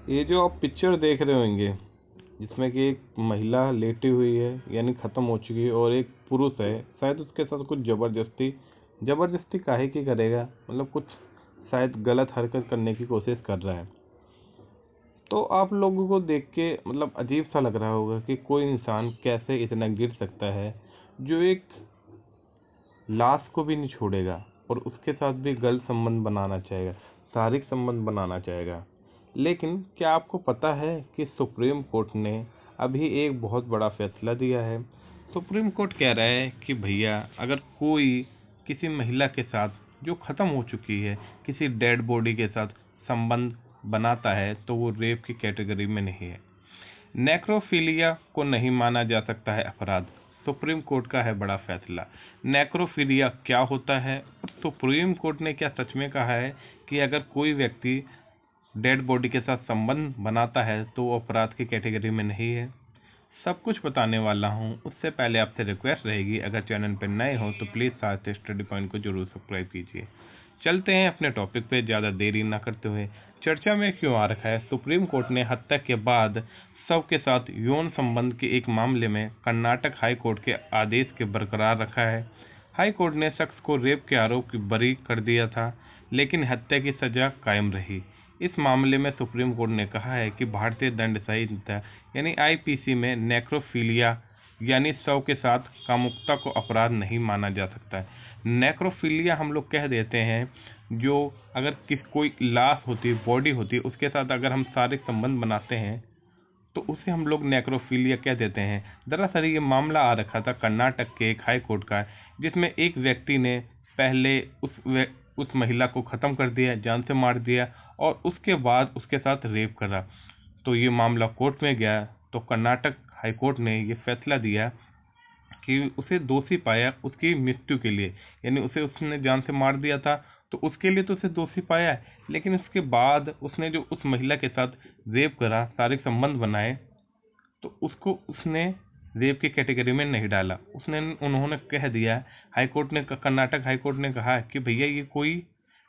ये जो आप पिक्चर देख रहे होंगे, जिसमें कि एक महिला लेटी हुई है यानी ख़त्म हो चुकी है, और एक पुरुष है, शायद उसके साथ कुछ ज़बरदस्ती ज़बरदस्ती काहे की करेगा, मतलब कुछ शायद गलत हरकत करने की कोशिश कर रहा है। तो आप लोगों को देख के मतलब अजीब सा लग रहा होगा कि कोई इंसान कैसे इतना गिर सकता है, जो एक लाश को भी नहीं छोड़ेगा और उसके साथ भी गलत संबंध बनाना चाहेगा, शारीरिक संबंध बनाना चाहेगा। लेकिन क्या आपको पता है कि सुप्रीम कोर्ट ने अभी एक बहुत बड़ा फैसला दिया है। सुप्रीम कोर्ट कह रहा है कि भैया, अगर कोई किसी महिला के साथ जो ख़त्म हो चुकी है, किसी डेड बॉडी के साथ संबंध बनाता है तो वो रेप की कैटेगरी में नहीं है। नेक्रोफिलिया को नहीं माना जा सकता है अपराध। सुप्रीम कोर्ट का है बड़ा फैसला। नेक्रोफिलिया क्या होता है और सुप्रीम कोर्ट ने क्या सच में कहा है कि अगर कोई व्यक्ति डेड बॉडी के साथ संबंध बनाता है तो वो अपराध की कैटेगरी में नहीं है। सब कुछ बताने वाला हूँ। उससे पहले आपसे रिक्वेस्ट रहेगी, अगर चैनल पर नए हो तो प्लीज़ साथ स्टडी पॉइंट को जरूर सब्सक्राइब कीजिए। चलते हैं अपने टॉपिक पे, ज़्यादा देरी ना करते हुए। चर्चा में क्यों आ रखा है? सुप्रीम कोर्ट ने हत्या के बाद शव के साथ यौन संबंध के एक मामले में कर्नाटक हाई कोर्ट के आदेश के बरकरार रखा है। हाई कोर्ट ने शख्स को रेप के आरोप की बरी कर दिया था, लेकिन हत्या की सजा कायम रही। इस मामले में सुप्रीम कोर्ट ने कहा है कि भारतीय दंड संहिता यानी आईपीसी में नेक्रोफिलिया यानी शव के साथ कामुकता को अपराध नहीं माना जा सकता है। नेक्रोफिलिया हम लोग कह देते हैं, जो अगर कोई लाश होती है, बॉडी होती है, उसके साथ अगर हम शारीरिक संबंध बनाते हैं तो उसे हम लोग नेक्रोफिलिया कह देते हैं। दरअसल ये मामला आ रखा था कर्नाटक के एक हाई कोर्ट का, जिसमें एक व्यक्ति ने पहले उस महिला को ख़त्म कर दिया, जान से मार दिया, और उसके बाद उसके साथ रेप करा। तो ये मामला कोर्ट में गया तो कर्नाटक हाई कोर्ट ने ये फैसला दिया कि उसे दोषी पाया उसकी मृत्यु के लिए, यानी उसने जान से मार दिया था तो उसके लिए तो उसे दोषी पाया है, लेकिन उसके बाद उसने जो उस महिला के साथ रेप करा, शारीरिक संबंध बनाए, तो उसको उसने रेप की कैटेगरी में नहीं डाला। उन्होंने कह दिया, हाई कोर्ट ने, कर्नाटक हाई कोर्ट ने कहा कि भैया ये कोई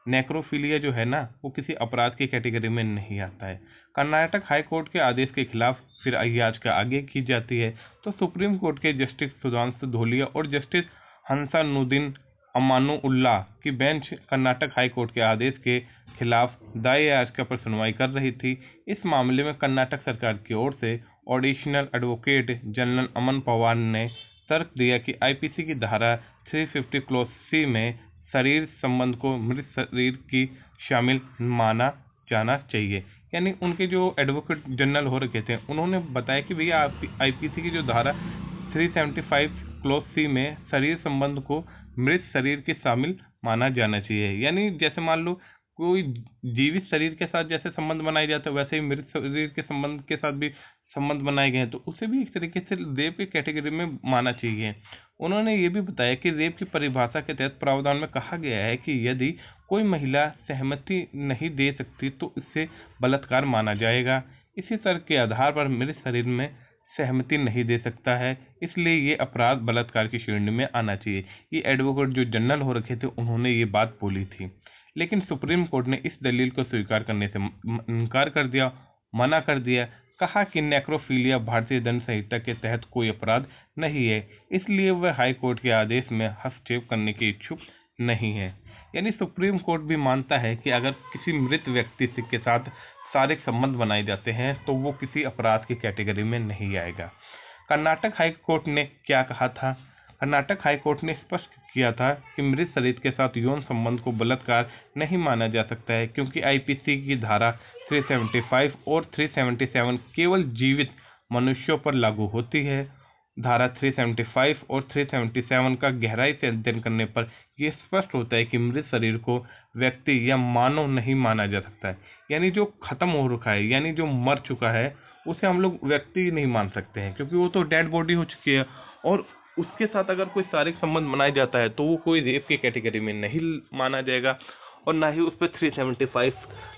नेक्रोफिलिया जो है ना, वो किसी अपराध की कैटेगरी में नहीं आता है। कर्नाटक हाई कोर्ट के आदेश के खिलाफ फिर याचिका आगे की जाती है, तो सुप्रीम कोर्ट के जस्टिस सुधांशु धूलिया और जस्टिस हंसानुद्दीन अमानुउल्लाह की बेंच कर्नाटक हाई कोर्ट के आदेश के खिलाफ दायर याचिका पर सुनवाई कर रही थी। इस मामले में कर्नाटक सरकार की ओर से एडिशनल एडवोकेट जनरल अमन पवार ने तर्क दिया कि आईपीसी की धारा 350 क्लॉज सी में शरीर संबंध को मृत शरीर की शामिल माना जाना चाहिए। यानी उनके जो एडवोकेट जनरल हो रखे थे, उन्होंने बताया कि भैया आईपीसी की जो धारा 375 क्लॉज सी में शरीर संबंध को मृत शरीर के शामिल माना जाना चाहिए। यानी जैसे मान लो कोई जीवित शरीर के साथ जैसे संबंध बनाए जाते हैं, वैसे ही मृत शरीर के संबंध के साथ भी संबंध बनाए गए हैं, तो उसे भी एक तरीके से रेप की कैटेगरी में माना चाहिए। उन्होंने ये भी बताया कि रेप की परिभाषा के तहत प्रावधान में कहा गया है कि यदि कोई महिला सहमति नहीं दे सकती तो इससे बलात्कार माना जाएगा। इसी तर्क के आधार पर मृत शरीर में सहमति नहीं दे सकता है, इसलिए ये अपराध बलात्कार की श्रेणी में आना चाहिए। ये एडवोकेट जो जनरल हो रखे थे, उन्होंने ये बात बोली थी, लेकिन सुप्रीम कोर्ट ने इस दलील को स्वीकार करने से इनकार कर दिया, मना कर दिया। कहा कि नेक्रोफिलिया भारतीय दंड संहिता के तहत कोई अपराध नहीं है, इसलिए वह हाई कोर्ट के आदेश में हस्तक्षेप करने के इच्छुक नहीं है। यानी सुप्रीम कोर्ट भी मानता है कि अगर किसी मृत व्यक्ति के साथ शारीरिक संबंध बनाए जाते हैं तो वो किसी अपराध की कैटेगरी में नहीं आएगा। कर्नाटक हाई कोर्ट ने क्या कहा था? कर्नाटक हाई कोर्ट ने स्पष्ट किया था कि मृत शरीर के साथ यौन संबंध को बलात्कार नहीं माना जा सकता है, क्योंकि आईपीसी की धारा 375 और 377 केवल जीवित मनुष्यों पर लागू होती है। धारा 375 और 377 का गहराई से अध्ययन करने पर यह स्पष्ट होता है कि मृत शरीर को व्यक्ति या मानव नहीं माना जा सकता है। यानी जो खत्म हो रखा है, यानी जो मर चुका है, उसे हम लोग व्यक्ति नहीं मान सकते हैं, क्योंकि वो तो डेड बॉडी हो चुकी है। और उसके साथ अगर कोई शारीरिक संबंध बनाया जाता है तो वो कोई रेप की कैटेगरी में नहीं माना जाएगा, और ना ही उस पर 375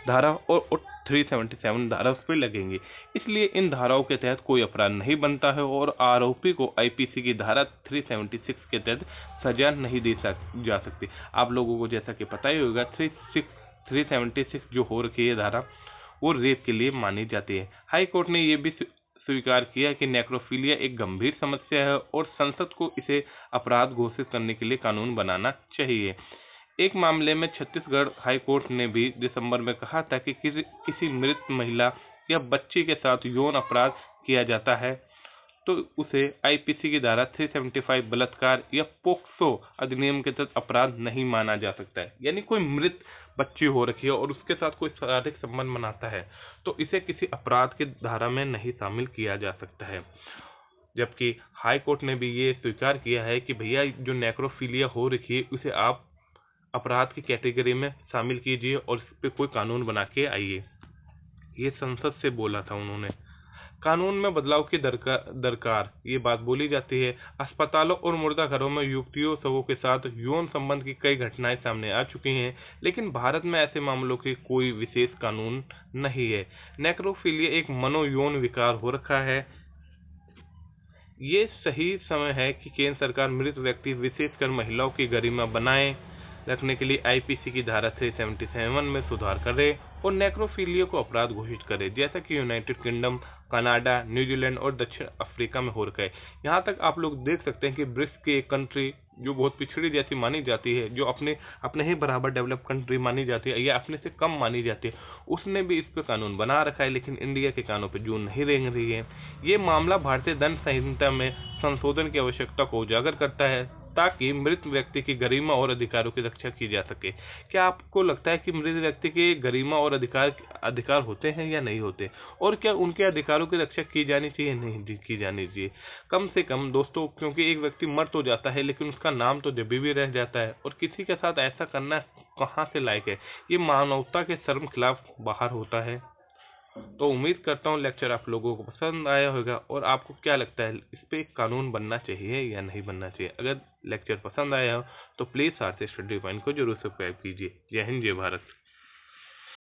धारा और 377 धारा उस पर लगेंगे। इसलिए इन धाराओं के तहत कोई अपराध नहीं बनता है और आरोपी को आईपीसी की धारा 376 के तहत सजा नहीं दी जा सकती। आप लोगों को जैसा कि पता ही होगा, 376 जो हो रखी है धारा, वो रेप के लिए मानी जाती है। हाई कोर्ट ने ये भी स्वीकार किया कि नेक्रोफिलिया एक गंभीर समस्या है और संसद को इसे अपराध घोषित करने के लिए कानून बनाना चाहिए। एक मामले में छत्तीसगढ़ हाई कोर्ट ने भी दिसंबर में कहा था कि किसी मृत महिला या बच्ची के साथ यौन अपराध किया जाता है तो उसे आईपीसी की धारा 375 बलात्कार या पोक्सो अधिनियम के तहत अपराध नहीं माना जा सकता है। यानी कोई मृत बच्ची हो रखी है और उसके साथ कोई शारीरिक संबंध बनाता है तो इसे किसी अपराध की धारा में नहीं शामिल किया जा सकता है। जबकि हाई कोर्ट ने भी ये स्वीकार किया है कि भैया जो नेक्रोफिलिया हो रखी है उसे आप अपराध की कैटेगरी में शामिल कीजिए और इस पे कोई कानून बना के आइए। ये संसद से बोला था उन्होंने। कानून में बदलाव की दरकार ये बात बोली जाती है। अस्पतालों और मुर्दाघरों में युवतियों शवों के साथ यौन संबंध की कई घटनाएं सामने आ चुकी हैं, लेकिन भारत में ऐसे मामलों की कोई विशेष कानून नहीं है। नेक्रोफिलिया एक मनोयौन विकार हो रखा है। ये सही समय है कि केंद्र सरकार मृत व्यक्ति विशेषकर महिलाओं की गरिमा बनाए रखने के लिए आईपीसी की धारा 377 में सुधार करे और नेक्रोफिलिया को अपराध घोषित करे, जैसा कि यूनाइटेड किंगडम, कनाडा, न्यूजीलैंड और दक्षिण अफ्रीका में हो रखा है। यहाँ तक आप लोग देख सकते हैं कि ब्रिक्स की एक कंट्री जो बहुत पिछड़ी जैसी मानी जाती है, जो अपने ही बराबर डेवलप कंट्री मानी जाती है या अपने से कम मानी जाती है, उसने भी इस पे कानून बना रखा है, लेकिन इंडिया के कानों पे जून नहीं रेंग रही है। ये मामला भारतीय दंड संहिता में संशोधन की आवश्यकता को उजागर करता है ताकि मृत व्यक्ति की गरिमा और अधिकारों की रक्षा की जा सके। क्या आपको लगता है कि मृत व्यक्ति के गरिमा और अधिकार होते हैं या नहीं होते, और क्या उनके अधिकारों की रक्षा की जानी चाहिए नहीं की जानी चाहिए? कम से कम दोस्तों, क्योंकि एक व्यक्ति मर तो जाता है लेकिन उसका नाम तो जब भी रह जाता है, और किसी के साथ ऐसा करना कहाँ से लायक है? ये मानवता के शर्म खिलाफ बाहर होता है। तो उम्मीद करता हूँ लेक्चर आप लोगों को पसंद आया होगा, और आपको क्या लगता है इस पे एक कानून बनना चाहिए या नहीं बनना चाहिए? अगर लेक्चर पसंद आया हो तो प्लीज़ सारथी स्टडी पॉइंट को जरूर सब्सक्राइब कीजिए। जय हिंद, जय भारत।